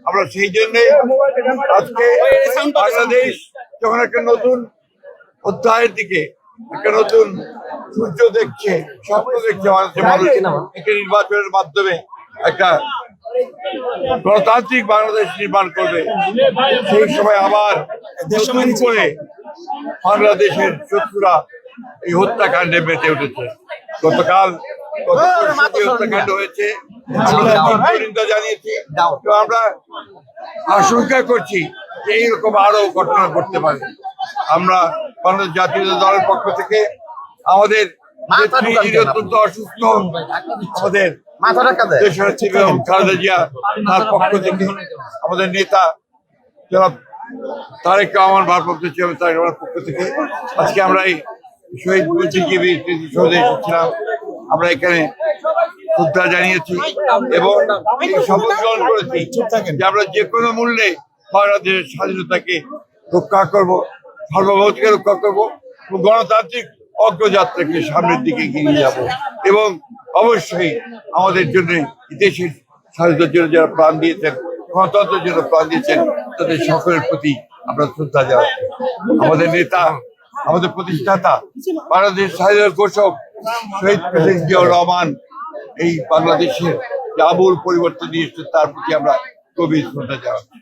আমরা সেই জন্যে আজকে বাংলাদেশ যখন একটা নতুন অধ্যায়ের দিকে একটা নতুন সূর্য দেখছে, স্বপ্ন দেখছে, মানুষ একটা নির্বাচনের মাধ্যমে একটা গণতান্ত্রিক বাংলাদেশ নির্মাণ করবে, সেই সময় আবার নতুন করে বাংলাদেশের শত্রুরা এই হত্যাকাণ্ডে মেতে উঠেছে। গতকাল হত্যাকাণ্ড হয়েছে, আমরা জানিয়েছি, তো আমরা আশঙ্কা করছি যে এইরকম আরো ঘটনা ঘটতে পারে। আমরা বাংলাদেশ জাতীয় দলের পক্ষ থেকে আমাদের অত্যন্ত অসুস্থ আমাদের দেশনেত্রী বেগম খালেদা জিয়া তার পক্ষ থেকে আমাদের নেতা জনাব তারেক রহমান ভারপ্রাপ্ত চেয়ারম্যান তারেক রহমানের পক্ষ থেকে আজকে আমরা এই শহীদ বুদ্ধিজীবী স্মৃতিসৌধে এসেছিলাম। আমরা এখানে শ্রদ্ধা জানিয়েছি এবং শপথ গ্রহণ করেছি যে আমরা যে কোনো মূল্যে বাংলাদেশের স্বাধীনতাকে রক্ষা করব, সার্বভৌমত্বকে রক্ষা করব এবং গণতান্ত্রিক অগ্রযাত্রাকে সামনের দিকে এগিয়ে যাব। এবং অবশ্যই আমাদের জন্য দেশের স্বাধীনতার জন্য যারা প্রাণ দিয়েছেন, গণতন্ত্রের জন্য প্রাণ দিয়েছেন, তাদের সকলের প্রতি আমরা শ্রদ্ধা জানাচ্ছি। আমাদের নেতা, আমাদের প্রতিষ্ঠাতা, বাংলাদেশ স্বাধীনতার ঘোষক শহীদ প্রেসিডেন্ট জিয়াউর রহমান এই বাংলাদেশের যে আমূল পরিবর্তন নিয়ে এসেছে তার প্রতি আমরা গভীর শ্রদ্ধা জানাচ্ছি।